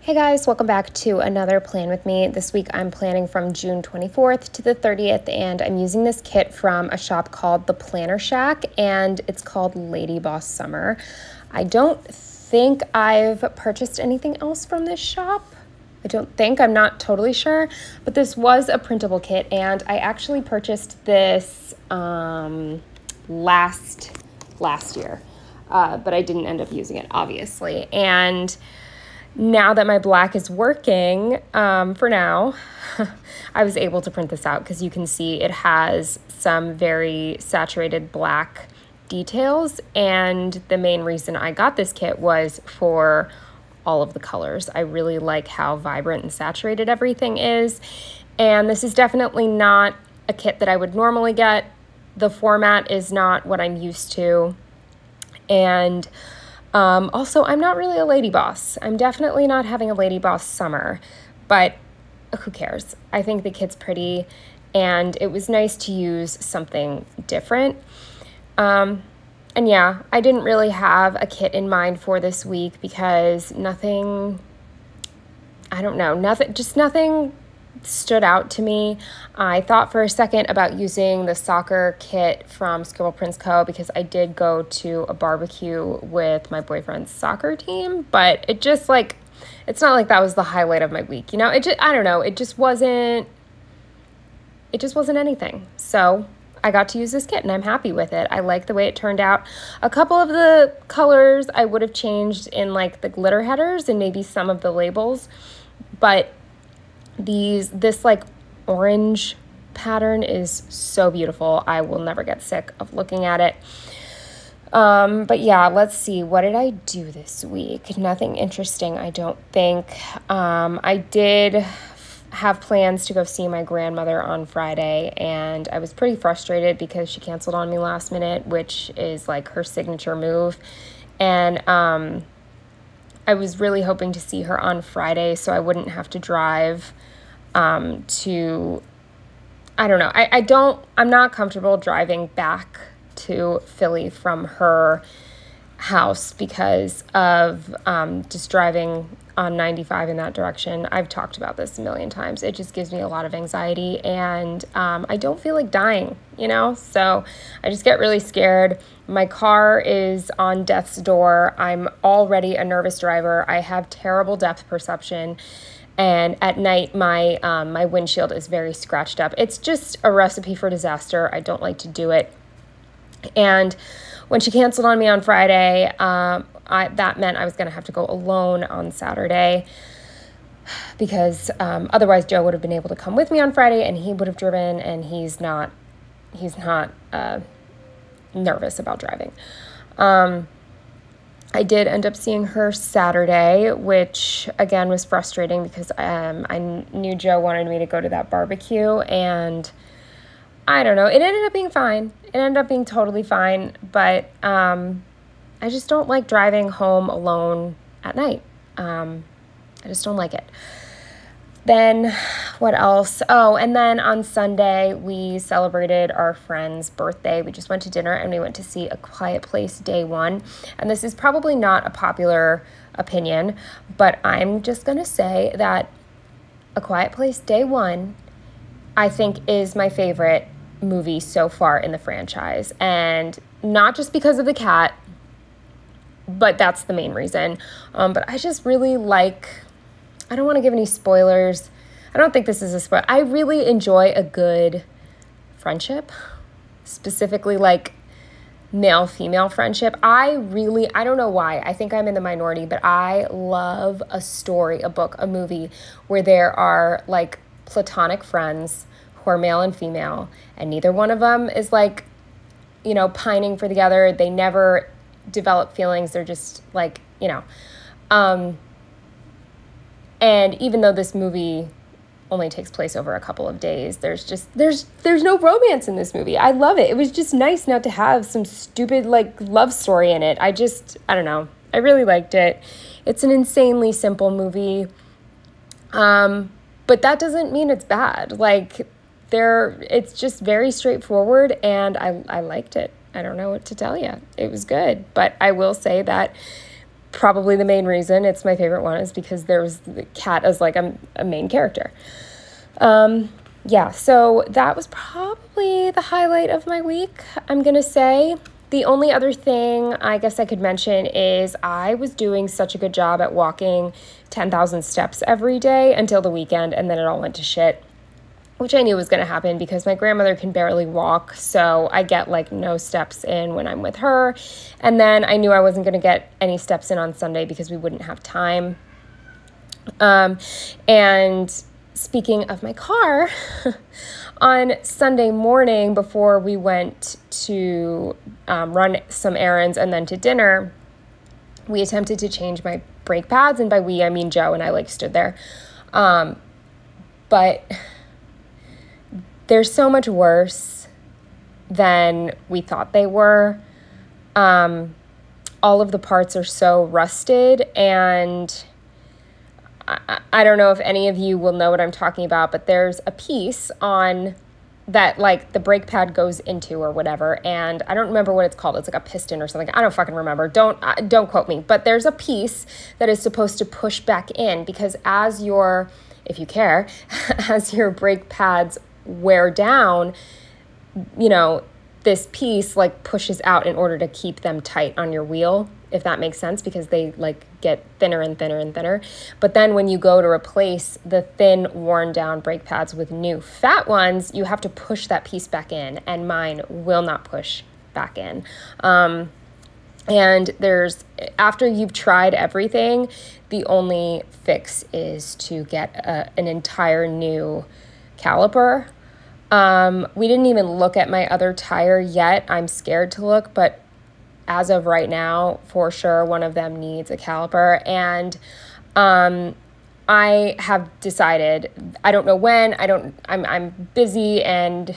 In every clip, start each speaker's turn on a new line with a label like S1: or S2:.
S1: Hey guys, welcome back to another Plan With Me. This week I'm planning from June 24th to the 30th, and I'm using this kit from a shop called The Planner Shack, and it's called Lady Boss Summer. I don't think I've purchased anything else from this shop. I'm not totally sure, but this was a printable kit, and I actually purchased this last year, but I didn't end up using it, obviously. And now that my black is working, for now, I was able to print this out because you can see it has some very saturated black details, and the main reason I got this kit was for all of the colors. I really like how vibrant and saturated everything is, and this is definitely not a kit that I would normally get. The format is not what I'm used to, and also, I'm not really a lady boss. I'm definitely not having a lady boss summer, but who cares? I think the kit's pretty, and it was nice to use something different. And yeah, I didn't really have a kit in mind for this week because nothing stood out to me. I thought for a second about using the soccer kit from Scribble Prints Co. because I did go to a barbecue with my boyfriend's soccer team, but it's not like that was the highlight of my week. You know, it just wasn't anything. So I got to use this kit and I'm happy with it. I like the way it turned out. A couple of the colors I would have changed in like the glitter headers and maybe some of the labels, but this like orange pattern is so beautiful. I will never get sick of looking at it. But yeah, let's see. What did I do this week? Nothing interesting, I don't think. I did have plans to go see my grandmother on Friday, and I was pretty frustrated because she canceled on me last minute, which is like her signature move. And I was really hoping to see her on Friday so I wouldn't have to drive to, I don't know. I'm not comfortable driving back to Philly from her house because of just driving on 95 in that direction. I've talked about this a million times. It just gives me a lot of anxiety, and I don't feel like dying, you know? So I just get really scared. My car is on death's door. I'm already a nervous driver. I have terrible depth perception, and at night my my windshield is very scratched up. It's just a recipe for disaster. I don't like to do it. And when she canceled on me on Friday, that meant I was going to have to go alone on Saturday because otherwise Joe would have been able to come with me on Friday and he would have driven, and he's not nervous about driving. I did end up seeing her Saturday, which again was frustrating because I knew Joe wanted me to go to that barbecue, and I don't know. It ended up being fine. It ended up being totally fine, but I just don't like driving home alone at night. I just don't like it. Then what else? Oh, and then on Sunday, we celebrated our friend's birthday. We just went to dinner and we went to see A Quiet Place Day One. And this is probably not a popular opinion, but I'm just going to say that A Quiet Place Day One, I think, is my favorite movie so far in the franchise. And not just because of the cat, but that's the main reason. But I just really like, I don't want to give any spoilers. I don't think this is a spoiler. I really enjoy a good friendship, specifically like male-female friendship. I don't know why. I think I'm in the minority, but I love a story, a book, a movie where there are like platonic friends who are male and female, and neither one of them is like, you know, pining for the other. They never develop feelings. They're just like, you know, and even though this movie only takes place over a couple of days, there's no romance in this movie. I love it. It was just nice not to have some stupid like love story in it. I don't know. I really liked it. It's an insanely simple movie. But that doesn't mean it's bad. Like it's just very straightforward, and I liked it. I don't know what to tell you. It was good. But I will say that probably the main reason it's my favorite one is because there was the cat as like a main character. Yeah, so that was probably the highlight of my week, I'm going to say. The only other thing I guess I could mention is I was doing such a good job at walking 10,000 steps every day until the weekend, and then it all went to shit, which I knew was going to happen because my grandmother can barely walk, so I get like no steps in when I'm with her. And then I knew I wasn't going to get any steps in on Sunday because we wouldn't have time. And speaking of my car, on Sunday morning before we went to run some errands and then to dinner, we attempted to change my brake pads, and by we I mean Joe and I like stood there. But they're so much worse than we thought they were. All of the parts are so rusted, and I don't know if any of you will know what I'm talking about, but there's a piece on that like the brake pad goes into or whatever, and I don't remember what it's called. It's like a piston or something. I don't fucking remember. Don't quote me. But there's a piece that is supposed to push back in because as your, if you care, as your brake pads wear down, you know, this piece like pushes out in order to keep them tight on your wheel, if that makes sense, because they like get thinner and thinner and thinner. But then when you go to replace the thin, worn down brake pads with new fat ones, you have to push that piece back in, and mine will not push back in. And there's, after you've tried everything, the only fix is to get an entire new caliper. We didn't even look at my other tire yet. I'm scared to look, but as of right now, for sure, one of them needs a caliper. And I have decided, I don't know when, I'm busy and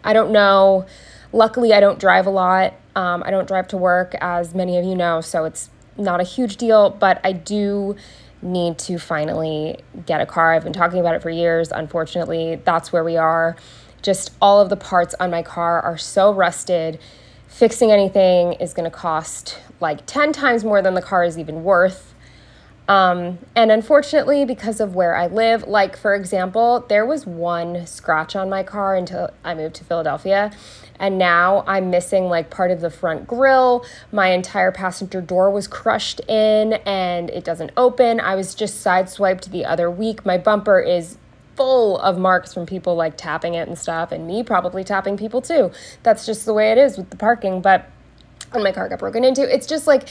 S1: I don't know. Luckily, I don't drive a lot. I don't drive to work, as many of you know, so it's not a huge deal, but I do need to finally get a car. I've been talking about it for years. Unfortunately, that's where we are. Just all of the parts on my car are so rusted. Fixing anything is going to cost like 10 times more than the car is even worth. And unfortunately, because of where I live, like for example, there was one scratch on my car until I moved to Philadelphia. And now I'm missing like part of the front grille. My entire passenger door was crushed in and it doesn't open. I was just sideswiped the other week. My bumper is full of marks from people like tapping it and stuff, and me probably tapping people too. That's just the way it is with the parking. But when my car got broken into, it's just like,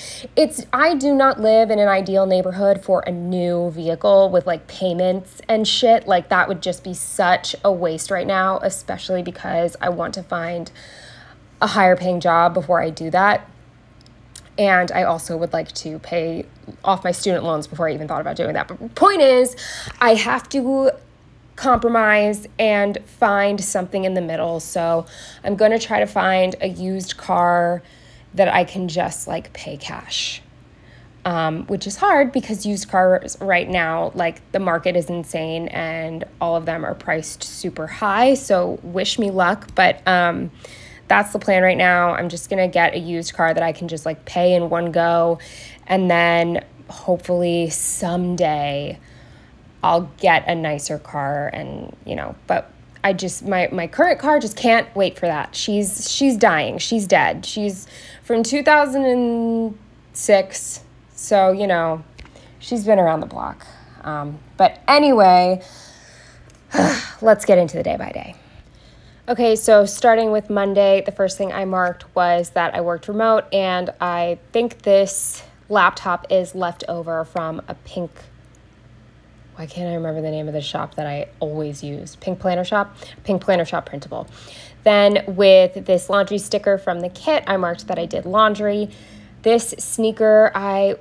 S1: I do not live in an ideal neighborhood for a new vehicle with like payments and shit. Like that would just be such a waste right now, especially because I want to find a higher paying job before I do that. And I also would like to pay off my student loans before I even thought about doing that. But point is, I have to compromise and find something in the middle. So I'm going to try to find a used car that I can just like pay cash, which is hard because used cars right now, like the market is insane and all of them are priced super high. So wish me luck. But that's the plan right now. I'm just going to get a used car that I can just like pay in one go. And then hopefully someday I'll get a nicer car, and you know, but I just, my current car just can't wait for that. She's dying. She's dead. She's from 2006. So, you know, she's been around the block. But anyway, let's get into the day by day. Okay, so starting with Monday, the first thing I marked was that I worked remote, and I think this laptop is left over from a Pink, why can't I remember the name of the shop that I always use? Pink Planner Shop printable. Then with this laundry sticker from the kit, I marked that I did laundry. This sneaker, I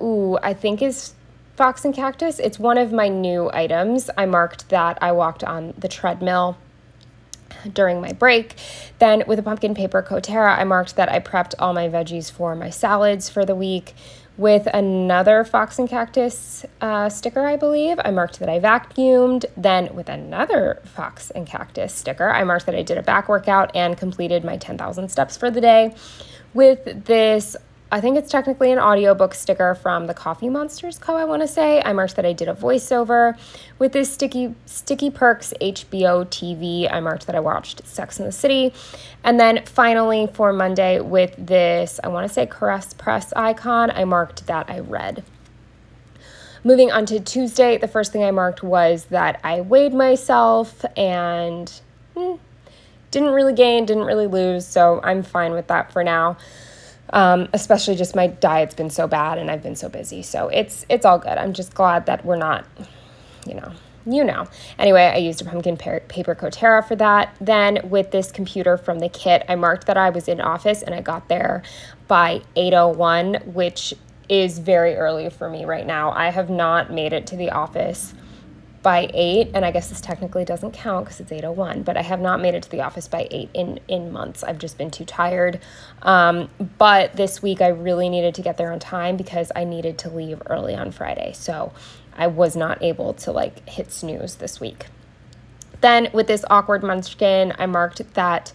S1: think is Fox and Cactus. It's one of my new items. I marked that I walked on the treadmill during my break. Then with a pumpkin paper Kotera, I marked that I prepped all my veggies for my salads for the week. With another Fox and Cactus sticker, I believe, I marked that I vacuumed. Then with another Fox and Cactus sticker, I marked that I did a back workout and completed my 10,000 steps for the day. With this I think it's technically an audiobook sticker from the Coffee Monsters Co., I want to say. I marked that I did a voiceover. With this Sticky Perks HBO TV, I marked that I watched Sex and the City. And then finally for Monday with this, I want to say Caress Press icon, I marked that I read. Moving on to Tuesday, the first thing I marked was that I weighed myself and didn't really gain, didn't really lose, so I'm fine with that for now. Especially just my diet's been so bad and I've been so busy, so it's all good. I'm just glad that we're not, you know. Anyway, I used a pumpkin paper Coterra for that. Then with this computer from the kit, I marked that I was in office and I got there by 8:01, which is very early for me right now. I have not made it to the office by 8, and I guess this technically doesn't count because it's 8:01, but I have not made it to the office by 8 in months. I've just been too tired. But this week I really needed to get there on time because I needed to leave early on Friday. So I was not able to like hit snooze this week. Then with this awkward munchkin, I marked that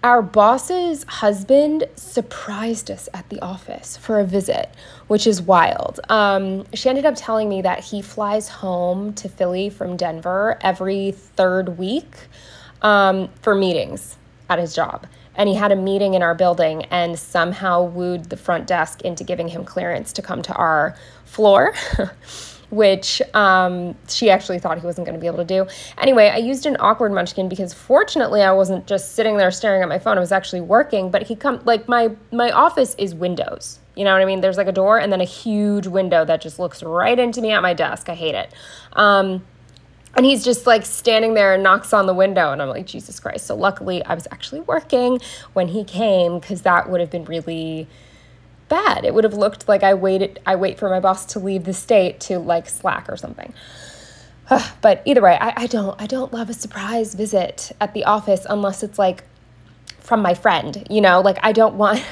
S1: our boss's husband surprised us at the office for a visit, which is wild. She ended up telling me that he flies home to Philly from Denver every third week for meetings at his job. And he had a meeting in our building and somehow wooed the front desk into giving him clearance to come to our floor. Which she actually thought he wasn't going to be able to do. Anyway, I used an awkward munchkin because fortunately I wasn't just sitting there staring at my phone. I was actually working, but my office is windows. You know what I mean? There's like a door and then a huge window that just looks right into me at my desk. I hate it. And he's just like standing there and knocks on the window and I'm like, Jesus Christ. So luckily I was actually working when he came because that would have been really bad. It would have looked like I wait for my boss to leave the state to like slack or something. But either way, I don't love a surprise visit at the office unless it's like from my friend, like I don't want,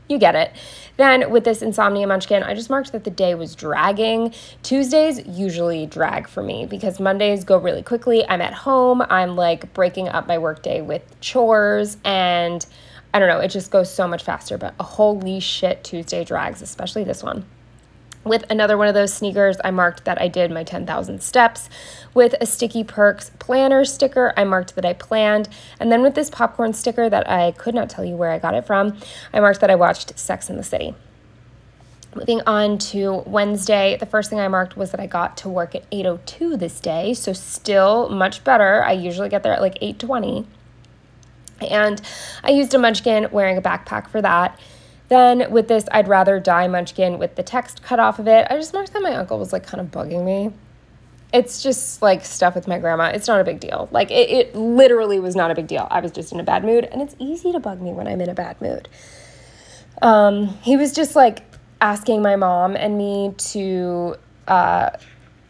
S1: you get it. Then with this insomnia munchkin, I just marked that the day was dragging. Tuesdays usually drag for me because Mondays go really quickly. I'm at home. I'm like breaking up my workday with chores and I don't know, it just goes so much faster, but a holy shit Tuesday drags, especially this one. With another one of those sneakers, I marked that I did my 10,000 steps. With a Sticky Perks planner sticker, I marked that I planned. And then with this popcorn sticker that I could not tell you where I got it from, I marked that I watched Sex and the City. Moving on to Wednesday, the first thing I marked was that I got to work at 8:02 this day, so still much better. I usually get there at like 8:20. And I used a munchkin wearing a backpack for that. Then with this I'd rather die munchkin with the text cut off of it, I just marked that my uncle was like kind of bugging me. It's just like stuff with my grandma. It's not a big deal. Like it literally was not a big deal. I was just in a bad mood and it's easy to bug me when I'm in a bad mood. He was just like asking my mom and me to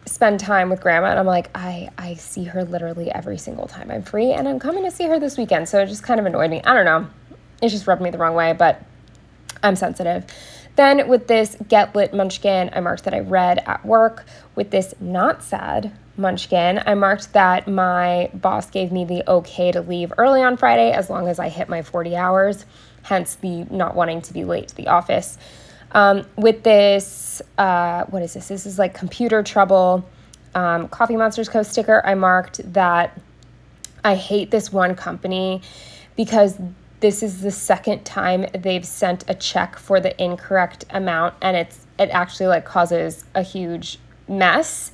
S1: spend time with grandma, and I'm like, I see her literally every single time I'm free, and I'm coming to see her this weekend, so it just kind of annoyed me. I don't know. It just rubbed me the wrong way, but I'm sensitive. Then with this Get Lit munchkin, I marked that I read at work. With this Not Sad munchkin, I marked that my boss gave me the okay to leave early on Friday as long as I hit my 40 hours, hence the not wanting to be late to the office. With this, what is this? This is like computer trouble, Coffee Monsters Co. sticker. I marked that I hate this one company because this is the second time they've sent a check for the incorrect amount and it actually like causes a huge mess.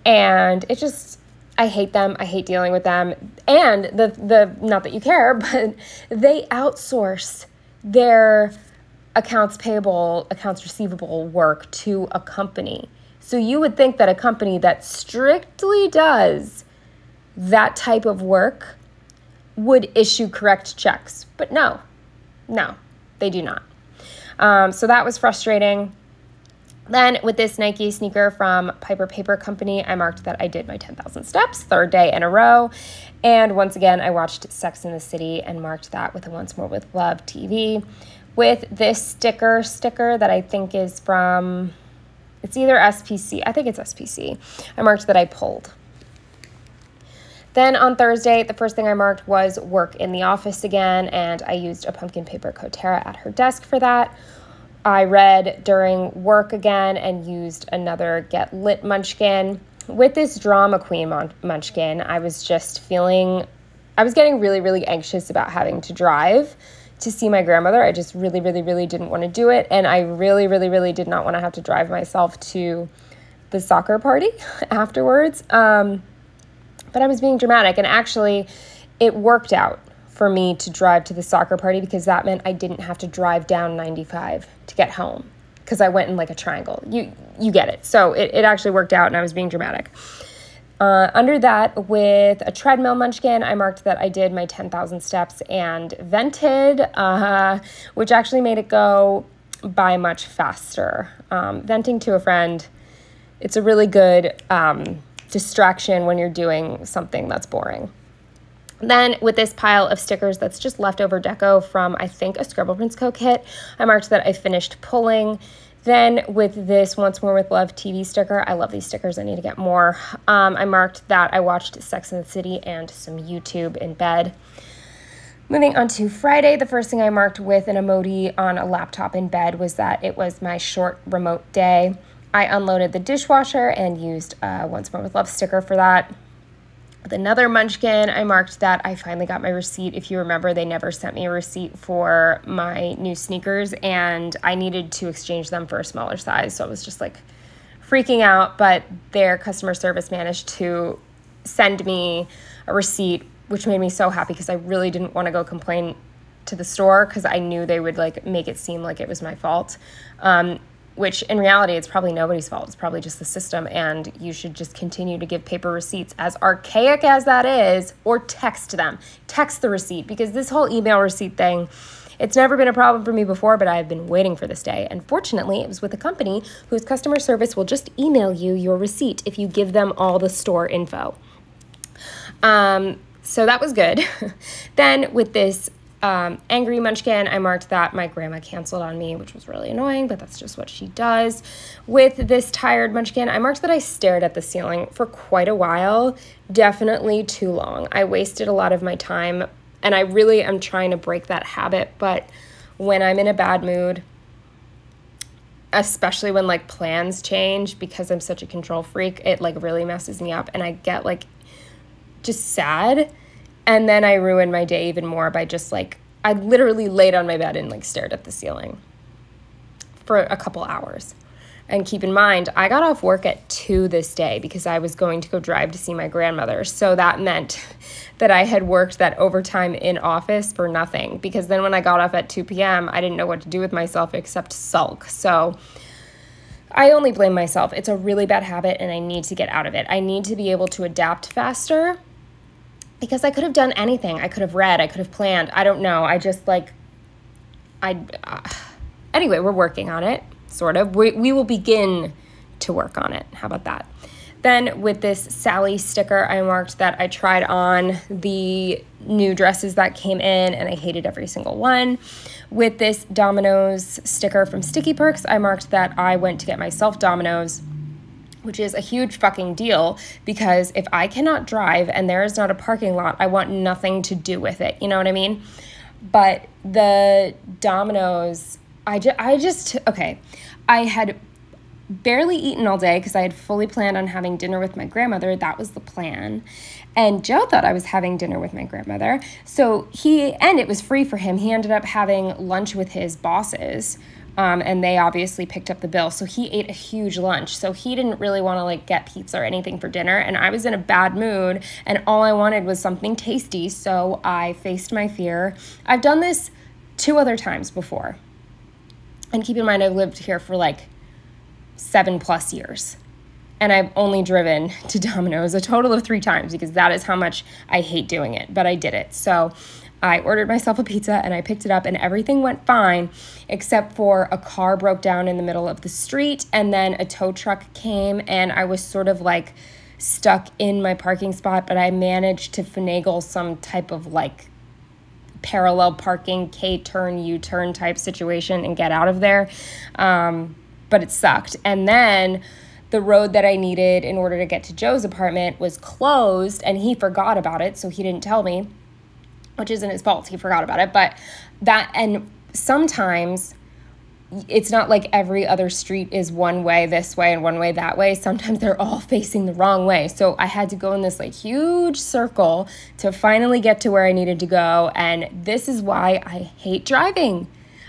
S1: And it just, I hate them. I hate dealing with them. And the not that you care, but they outsource their accounts payable, accounts receivable work to a company. So you would think that a company that strictly does that type of work would issue correct checks. But no, they do not. So that was frustrating. Then with this Nike sneaker from Piper Paper Company, I marked that I did my 10,000 steps, third day in a row. And once again, I watched Sex and the City and marked that with a Once More with Love TV. With this sticker that I think is from, it's either SPC, I think it's SPC, I marked that I pulled. Then on Thursday, the first thing I marked was work in the office again, and I used a pumpkin paper Coterra at her desk for that. I read during work again and used another Get Lit Munchkin. With this Drama Queen Munchkin, I was getting really, really anxious about having to drive to see my grandmother. I just really, really, really didn't want to do it. And I really, really, really did not want to have to drive myself to the soccer party afterwards. But I was being dramatic. And actually, it worked out for me to drive to the soccer party because that meant I didn't have to drive down 95 to get home because I went in like a triangle. You get it. So it actually worked out and I was being dramatic. Under that, with a treadmill munchkin, I marked that I did my 10,000 steps and vented, which actually made it go by much faster. Venting to a friend, it's a really good distraction when you're doing something that's boring. Then with this pile of stickers that's just leftover deco from, I think, a Scribble Prince Co. kit, I marked that I finished pulling. Then with this Once More With Love TV sticker, I love these stickers, I need to get more. I marked that I watched Sex and the City and some YouTube in bed. Moving on to Friday, the first thing I marked with an emoji on a laptop in bed was that it was my short remote day. I unloaded the dishwasher and used a Once More With Love sticker for that. With another munchkin, I marked that I finally got my receipt. If you remember, they never sent me a receipt for my new sneakers, and I needed to exchange them for a smaller size, so I was just like freaking out, but their customer service managed to send me a receipt, which made me so happy because I really didn't want to go complain to the store because I knew they would like make it seem like it was my fault. Which in reality, it's probably nobody's fault. It's probably just the system, and you should just continue to give paper receipts, as archaic as that is, or text them. Text the receipt, because this whole email receipt thing, it's never been a problem for me before, but I've been waiting for this day. And fortunately, it was with a company whose customer service will just email you your receipt if you give them all the store info. So that was good. Then with this Angry Munchkin, I marked that my grandma canceled on me, which was really annoying, but that's just what she does. With this Tired Munchkin, I marked that I stared at the ceiling for quite a while, definitely too long. I wasted a lot of my time, and I really am trying to break that habit, but when I'm in a bad mood, especially when like plans change, because I'm such a control freak, it like really messes me up, and I get like just sad. And then I ruined my day even more by just like, I literally laid on my bed and like stared at the ceiling for a couple hours. And keep in mind, I got off work at 2 this day because I was going to go drive to see my grandmother. So that meant that I had worked that overtime in office for nothing, because then when I got off at 2 p.m., I didn't know what to do with myself except sulk. So I only blame myself. It's a really bad habit and I need to get out of it. I need to be able to adapt faster, because I could have done anything. I could have read, I could have planned. I don't know. I just like, anyway, we're working on it, sort of. We will begin to work on it. How about that? Then with this Sally sticker, I marked that I tried on the new dresses that came in and I hated every single one. With this Domino's sticker from Sticky Perks, I marked that I went to get myself Domino's, which is a huge fucking deal, because if I cannot drive and there is not a parking lot, I want nothing to do with it. You know what I mean? But the Domino's, okay, I had barely eaten all day because I had fully planned on having dinner with my grandmother. That was the plan. And Joe thought I was having dinner with my grandmother. So and it was free for him. He ended up having lunch with his bosses. And they obviously picked up the bill. So he ate a huge lunch. So he didn't really want to like get pizza or anything for dinner. And I was in a bad mood and all I wanted was something tasty. So I faced my fear. I've done this 2 other times before. And keep in mind, I've lived here for like 7+ years. And I've only driven to Domino's a total of 3 times because that is how much I hate doing it. But I did it. So I ordered myself a pizza and I picked it up and everything went fine, except for a car broke down in the middle of the street and then a tow truck came and I was sort of like stuck in my parking spot, but I managed to finagle some type of like parallel parking, K-turn, U-turn type situation and get out of there. But it sucked. And then the road that I needed in order to get to Joe's apartment was closed and he forgot about it, so he didn't tell me, which isn't his fault. He forgot about it. But and sometimes it's not like every other street is one way this way and one way that way. Sometimes they're all facing the wrong way. So I had to go in this like huge circle to finally get to where I needed to go. And this is why I hate driving.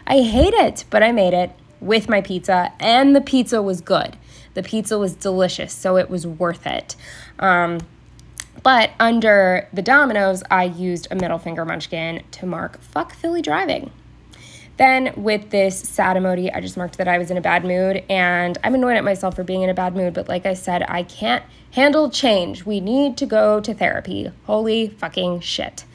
S1: I hate it, but I made it with my pizza, and the pizza was good. The pizza was delicious, so it was worth it. But under the Domino's, I used a middle finger munchkin to mark fuck Philly driving. Then with this sad emoji, I just marked that I was in a bad mood, and I'm annoyed at myself for being in a bad mood, but like I said, I can't handle change. We need to go to therapy. Holy fucking shit.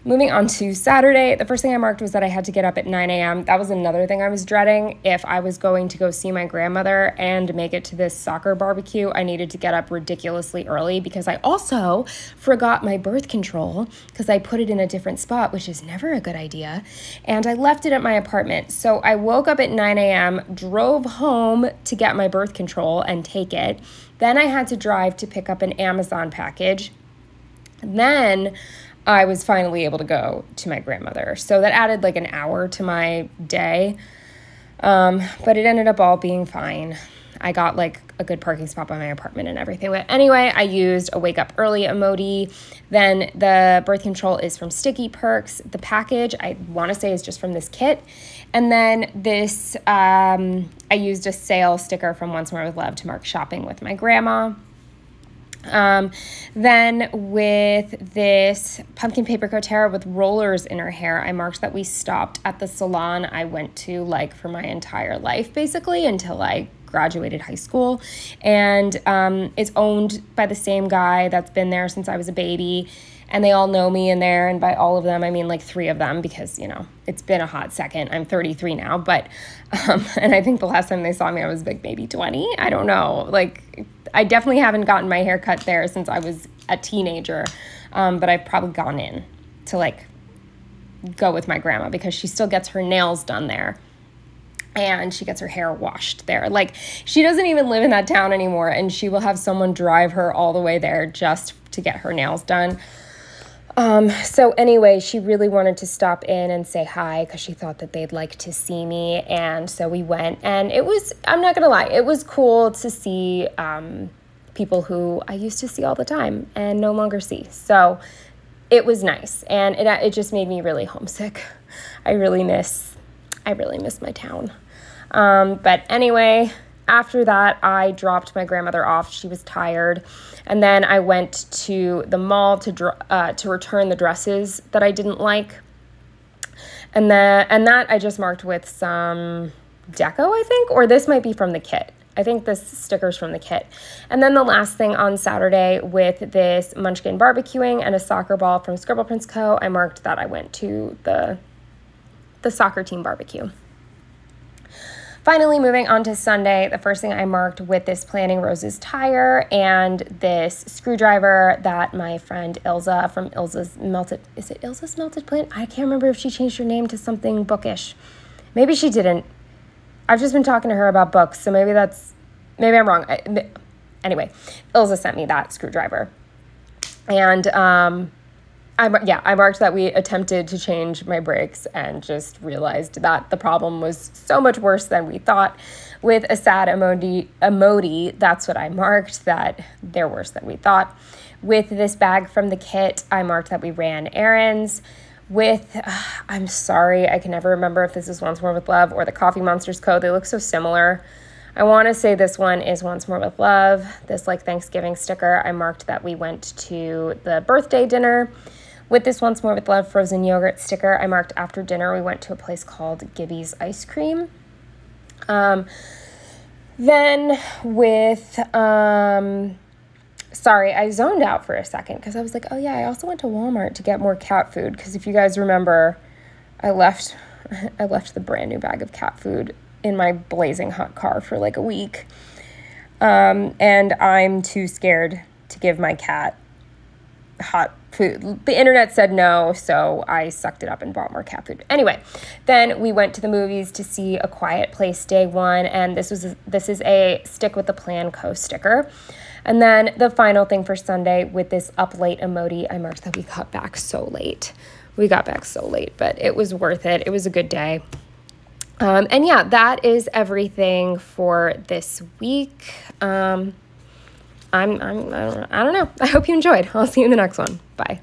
S1: Moving on to Saturday, the first thing I marked was that I had to get up at 9 a.m. That was another thing I was dreading. If I was going to go see my grandmother and make it to this soccer barbecue, I needed to get up ridiculously early because I also forgot my birth control because I put it in a different spot, which is never a good idea, and I left it at my apartment. So I woke up at 9 a.m., drove home to get my birth control and take it. Then I had to drive to pick up an Amazon package. Then I was finally able to go to my grandmother. So that added like an hour to my day. But it ended up all being fine. I got like a good parking spot by my apartment and everything. But anyway, I used a wake up early emoji. Then the birth control is from Sticky Perks. The package, I want to say, is just from this kit. And then this, I used a sale sticker from Once More With Love to mark shopping with my grandma. Then with this pumpkin paper coterra with rollers in her hair, I marked that we stopped at the salon I went to like for my entire life, basically, until I graduated high school. And it's owned by the same guy that's been there since I was a baby. And they all know me in there, and by all of them, I mean like 3 of them, because, you know, it's been a hot second. I'm 33 now, but, and I think the last time they saw me, I was like maybe 20. I don't know. Like, I definitely haven't gotten my hair cut there since I was a teenager, but I've probably gone in to like go with my grandma because she still gets her nails done there. And she gets her hair washed there. Like, she doesn't even live in that town anymore, and she will have someone drive her all the way there just to get her nails done. So anyway, she really wanted to stop in and say hi because she thought that they'd like to see me. And so we went, and it was, I'm not going to lie, it was cool to see people who I used to see all the time and no longer see. So it was nice, and it just made me really homesick. I really miss my town. But anyway, after that, I dropped my grandmother off. She was tired. And then I went to the mall to return the dresses that I didn't like. And that I just marked with some deco, I think, or this might be from the kit. I think this sticker's from the kit. And then the last thing on Saturday with this Munchkin barbecuing and a soccer ball from Scribble Prints Co., I marked that I went to the soccer team barbecue. Finally, moving on to Sunday, the first thing I marked with this Planting Roses tire and this screwdriver that my friend Ilza from Ilza's Melted, is it Ilza's Melted Plant? I can't remember if she changed her name to something bookish. Maybe she didn't. I've just been talking to her about books, so maybe I'm wrong. Anyway, Ilza sent me that screwdriver. And I marked that we attempted to change my brakes and just realized that the problem was so much worse than we thought. With a sad emoji, that's what I marked, that they're worse than we thought. With this bag from the kit, I marked that we ran errands. With, I'm sorry, I can never remember if this is Once More With Love or the Coffee Monsters Co. They look so similar. I want to say this one is Once More With Love. This like Thanksgiving sticker, I marked that we went to the birthday dinner. With this Once More With Love frozen yogurt sticker, I marked after dinner we went to a place called Gibby's Ice Cream. Then with, sorry, I zoned out for a second because I was like, oh yeah, I also went to Walmart to get more cat food because if you guys remember, I left the brand new bag of cat food in my blazing hot car for like a week. And I'm too scared to give my cat hot food. The internet said no, so I sucked it up and bought more cat food. Anyway, then we went to the movies to see A Quiet Place Day 1, and this is a Stick with the Plan Co. sticker. And then the final thing for Sunday with this up late emoji, I marked that we got back so late. We got back so late, but it was worth it. It was a good day. And yeah, that is everything for this week. I don't know. I hope you enjoyed. I'll see you in the next one. Bye.